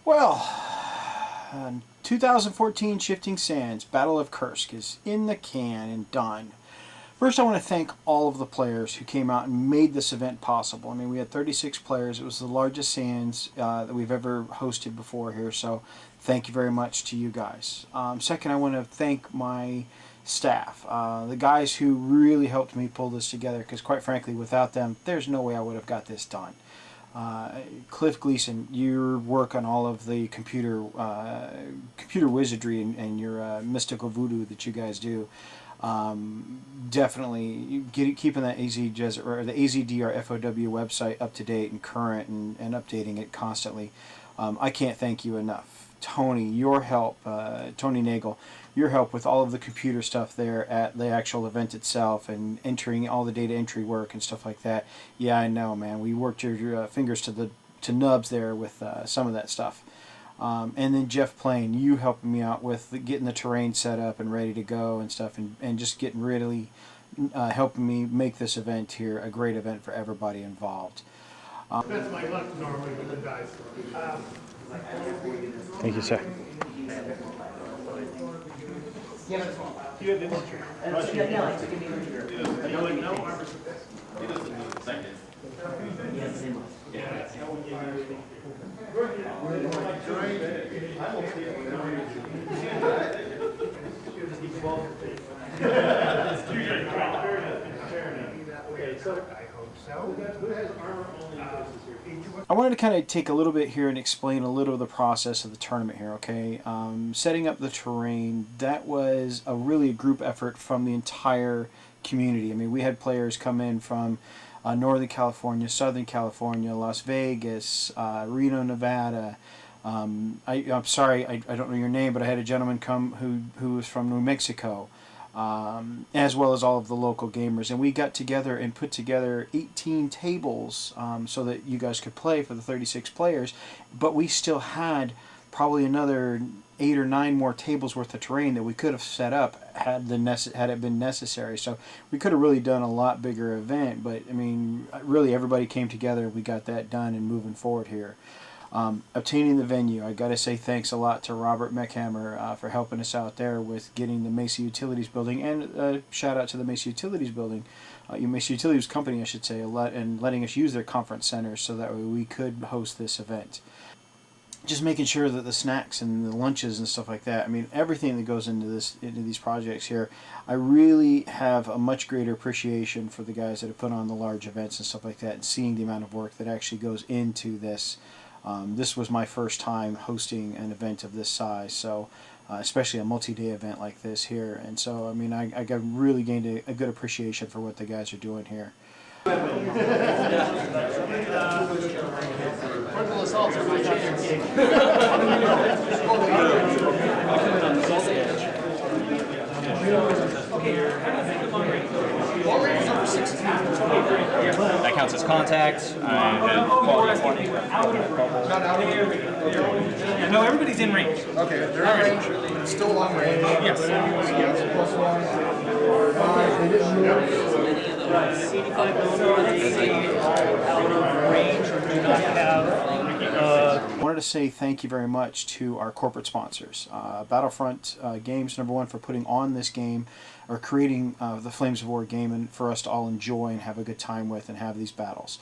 Well, 2014 Shifting Sands Battle of Kursk is in the can and done. First, I want to thank all of the players who came out and made this event possible. I mean, we had 36 players. It was the largest Sands that we've ever hosted before here, so thank you very much to you guys. Second, I want to thank my staff, the guys who really helped me pull this together, because quite frankly, without them, there's no way I would have got this done. Cliff Gleason, your work on all of the computer wizardry and your mystical voodoo that you guys do, definitely keeping that or the AZDRFOW website up to date and current and updating it constantly. I can't thank you enough. Tony, your help, Tony Nagel, your help with all of the computer stuff there at the actual event itself and entering all the data entry work and stuff like that. Yeah, I know, man. We worked your fingers to nubs there with some of that stuff. And then Jeff Plain, you helping me out with getting the terrain set up and ready to go and stuff, and just getting really helping me make this event here a great event for everybody involved. That's my luck normally with the dice. Thank you, sir. I wanted to kind of take a little bit here and explain a little of the process of the tournament here, okay? Setting up the terrain, that was really a group effort from the entire community. I mean, we had players come in from Northern California, Southern California, Las Vegas, Reno, Nevada. I'm sorry, I don't know your name, but I had a gentleman come who was from New Mexico. As well as all of the local gamers, and we got together and put together 18 tables so that you guys could play for the 36 players, but we still had probably another 8 or 9 more tables worth of terrain that we could have set up had it been necessary. So we could have really done a lot bigger event, but I mean, really everybody came together, we got that done and moving forward here. Obtaining the venue, I got to say thanks a lot to Robert Meckhammer for helping us out there with getting the Mesa Utilities building, and shout out to the Mesa Utilities building, Mesa Utilities company, I should say, and letting us use their conference centers so that way we could host this event. Just making sure that the snacks and the lunches and stuff like that, I mean, everything that goes into these projects here, I really have a much greater appreciation for the guys that have put on the large events and stuff like that, and seeing the amount of work that actually goes into this. This was my first time hosting an event of this size, so especially a multi-day event like this here. And so, I mean, I really gained a good appreciation for what the guys are doing here. Frontal assaults are my chance. That counts as contact. No, everybody's in range. Okay, they're in range. Still long range. Yes. I wanted to say thank you very much to our corporate sponsors. Battlefront Games, #1, for putting on this game, or creating the Flames of War game, and for us to all enjoy and have a good time with and have these battles.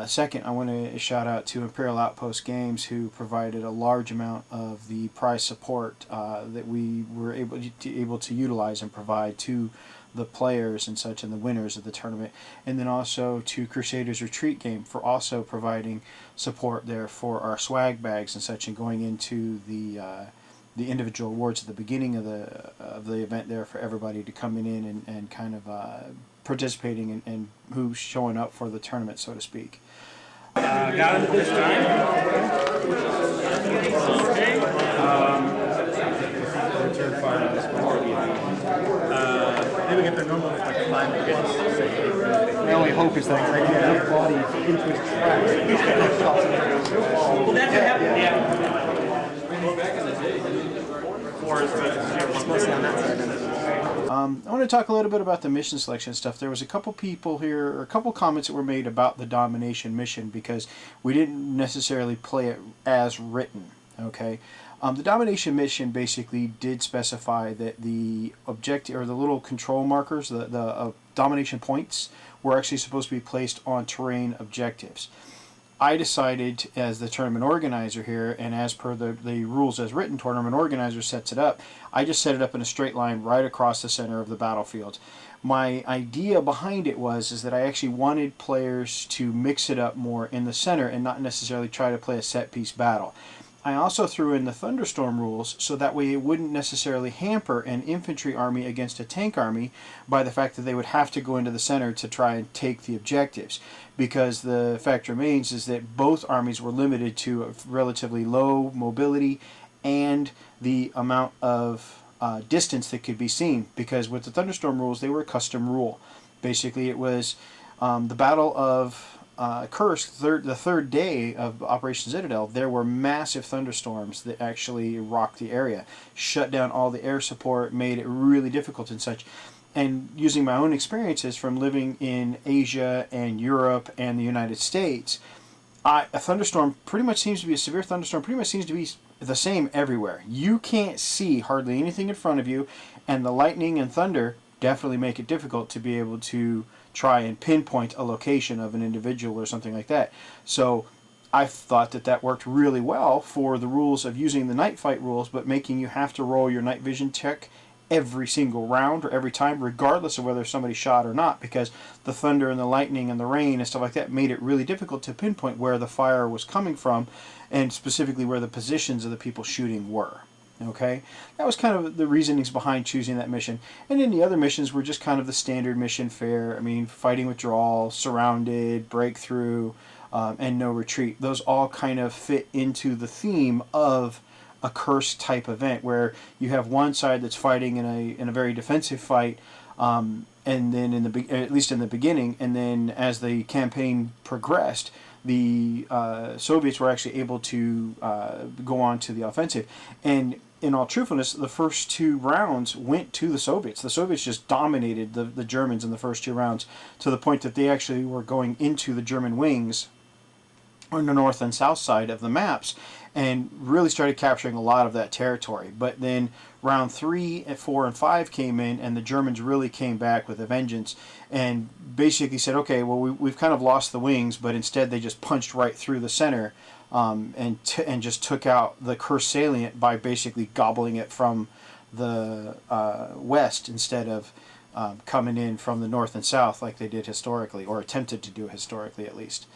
Second, I want to shout out to Imperial Outpost Games, who provided a large amount of the prize support that we were able to utilize and provide to the players and such, and the winners of the tournament. And then also to Crusaders Retreat Game for also providing support there for our swag bags and such, and going into the individual awards at the beginning of the event there for everybody to come in and kind of participating and who's showing up for the tournament, so to speak. Got it this time. Maybe get the normal like 5 minutes. My only hope is that I get enough body into his track. Well, that's what happened. Yeah. It's mostly on that side. I want to talk a little bit about the mission selection stuff. There was a couple people here, or a couple comments that were made about the domination mission because we didn't necessarily play it as written. Okay, the domination mission basically did specify that the objective or the little control markers, the domination points, were actually supposed to be placed on terrain objectives. I decided, as the tournament organizer here, and as per the rules as written, tournament organizer sets it up, I just set it up in a straight line right across the center of the battlefield. My idea behind it is that I actually wanted players to mix it up more in the center and not necessarily try to play a set-piece battle. I also threw in the thunderstorm rules so that way it wouldn't necessarily hamper an infantry army against a tank army by the fact that they would have to go into the center to try and take the objectives, because the fact remains is that both armies were limited to a relatively low mobility and the amount of distance that could be seen, because with the thunderstorm rules they were a custom rule. Basically it was the Battle of Kursk, the third day of Operation Citadel, there were massive thunderstorms that actually rocked the area, shut down all the air support, made it really difficult and such. And using my own experiences from living in Asia and Europe and the United States, a thunderstorm pretty much seems to be, a severe thunderstorm pretty much seems to be the same everywhere. You can't see hardly anything in front of you, and the lightning and thunder definitely make it difficult to be able to try and pinpoint a location of an individual or something like that. So I thought that that worked really well for the rules of using the night fight rules, but making you have to roll your night vision check every single round or every time, regardless of whether somebody shot or not, because the thunder and the lightning and the rain and stuff like that made it really difficult to pinpoint where the fire was coming from, and specifically where the positions of the people shooting were. Okay, that was kind of the reasonings behind choosing that mission. And then the other missions were just kind of the standard mission fare. I mean, fighting withdrawal, surrounded, breakthrough, and no retreat. Those all kind of fit into the theme of a Kursk type event, where you have one side that's fighting in a very defensive fight, and then at least in the beginning, and then as the campaign progressed, the Soviets were actually able to go on to the offensive. And in all truthfulness, the first two rounds went to the Soviets. The Soviets just dominated the Germans in the first two rounds, to the point that they actually were going into the German wings on the north and south side of the maps, and really started capturing a lot of that territory. But then round 3, 4, and 5 came in, and the Germans really came back with a vengeance and basically said, okay, well, we've kind of lost the wings, but instead they just punched right through the center, and just took out the Kursk salient by basically gobbling it from the west instead of coming in from the north and south like they did historically, or attempted to do historically at least.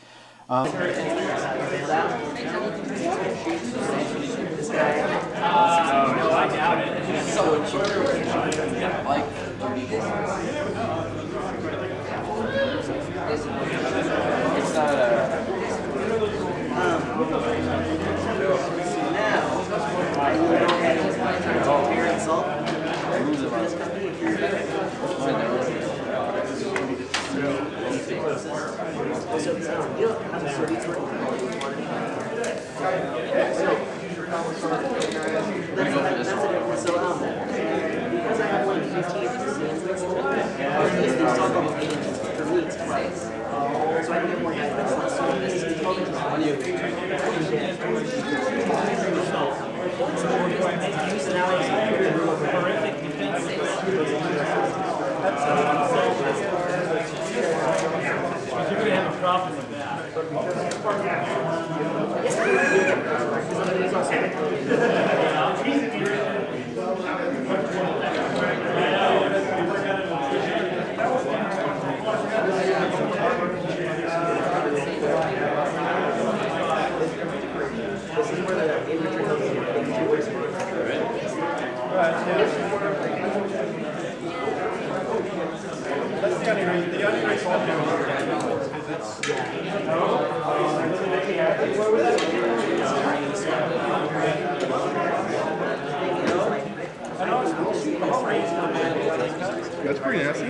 That's pretty nasty.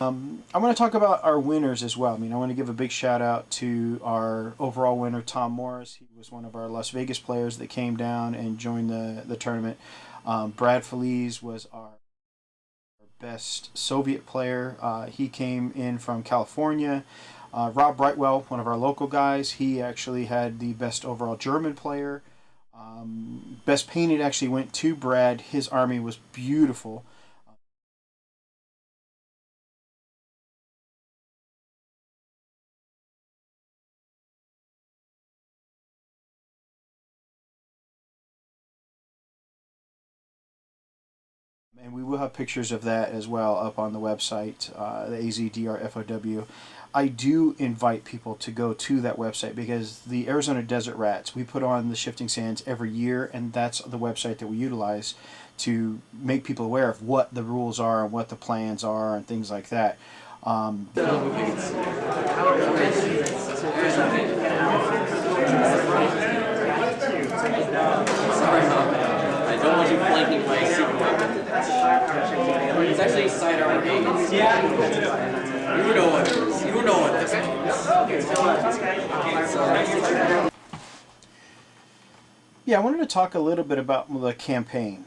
I want to talk about our winners as well. I mean, I want to give a big shout out to our overall winner, Tom Morris. He was one of our Las Vegas players that came down and joined the tournament. Brad Feliz was our best Soviet player. He came in from California. Rob Brightwell, one of our local guys, he actually had the best overall German player. Best painted actually went to Brad. His army was beautiful. And we will have pictures of that as well up on the website, the AZDRFOW. I do invite people to go to that website because the Arizona Desert Rats, we put on the Shifting Sands every year, and that's the website that we utilize to make people aware of what the rules are and what the plans are and things like that. I don't want you flanking my super weapon. It's actually sidearm aim. Yeah. You know what it is. You know what this is. Yeah, I wanted to talk a little bit about the campaign.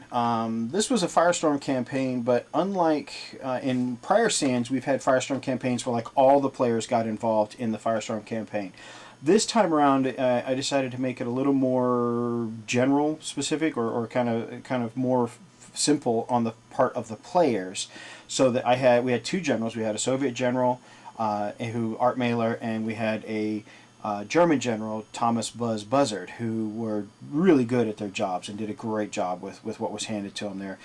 This was a Firestorm campaign, but unlike in prior Sands, we've had Firestorm campaigns where like all the players got involved in the Firestorm campaign. This time around, I decided to make it a little more general specific or kind of more simple on the part of the players, so that we had two generals. We had a Soviet general, Art Mailer, and we had a German general, Thomas Buzz Buzzard, who were really good at their jobs and did a great job with what was handed to them there.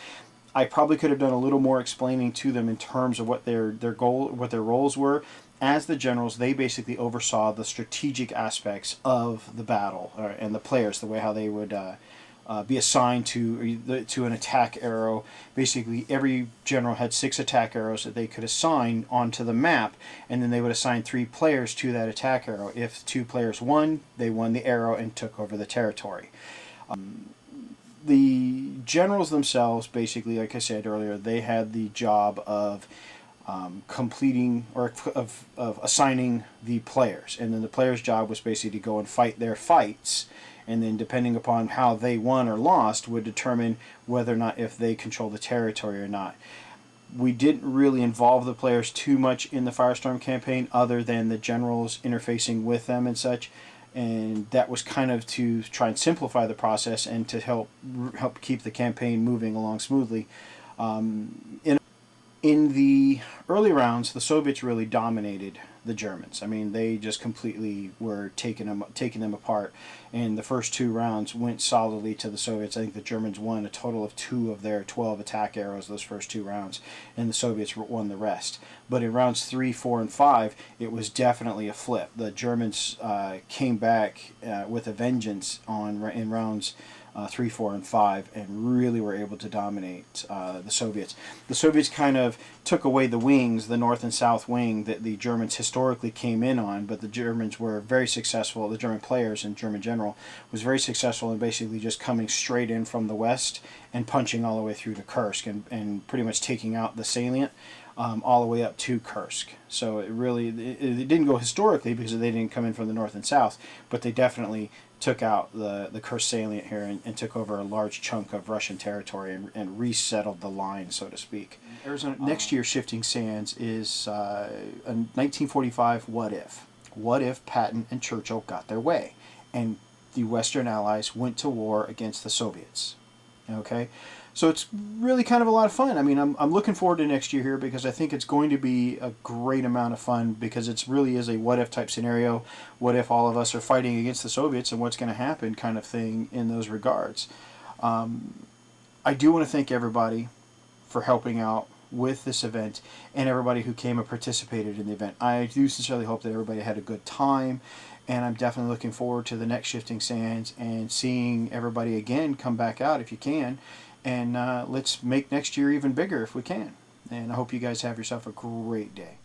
I probably could have done a little more explaining to them in terms of what their roles were. As the generals, they basically oversaw the strategic aspects of the battle and the players, the way how they would be assigned to an attack arrow. Basically, every general had 6 attack arrows that they could assign onto the map, and then they would assign 3 players to that attack arrow. If 2 players won, they won the arrow and took over the territory. The generals themselves, basically, like I said earlier, they had the job of completing or of assigning the players, and then the players' job was basically to go and fight their fights, and then depending upon how they won or lost would determine whether or not if they control the territory or not. We didn't really involve the players too much in the Firestorm campaign other than the generals interfacing with them and such, and that was kind of to try and simplify the process and to help keep the campaign moving along smoothly. In the early rounds, the Soviets really dominated the Germans. I mean, they just completely were taking them apart. And the first 2 rounds went solidly to the Soviets. I think the Germans won a total of 2 of their 12 attack arrows those first 2 rounds, and the Soviets won the rest. But in rounds 3, 4, and 5, it was definitely a flip. The Germans came back with a vengeance in rounds 3, 4, and 5, and really were able to dominate the Soviets. The Soviets kind of took away the wings, the north and south wing that the Germans historically came in on, but the Germans were very successful. The German players and German general was very successful in basically just coming straight in from the west and punching all the way through to Kursk and pretty much taking out the salient all the way up to Kursk. So it didn't go historically because they didn't come in from the north and south, but they definitely took out the Kursk salient here and took over a large chunk of Russian territory and resettled the line, so to speak. Arizona next year's Shifting Sands is a 1945 What If. What if Patton and Churchill got their way and the Western Allies went to war against the Soviets? Okay, so it's really kind of a lot of fun. I mean, I'm looking forward to next year here because I think it's going to be a great amount of fun because it really is a what-if type scenario. What if all of us are fighting against the Soviets and what's going to happen kind of thing in those regards. I do want to thank everybody for helping out with this event and everybody who came and participated in the event. I do sincerely hope that everybody had a good time, and I'm definitely looking forward to the next Shifting Sands and seeing everybody again. Come back out if you can, and let's make next year even bigger if we can. And I hope you guys have yourself a great day.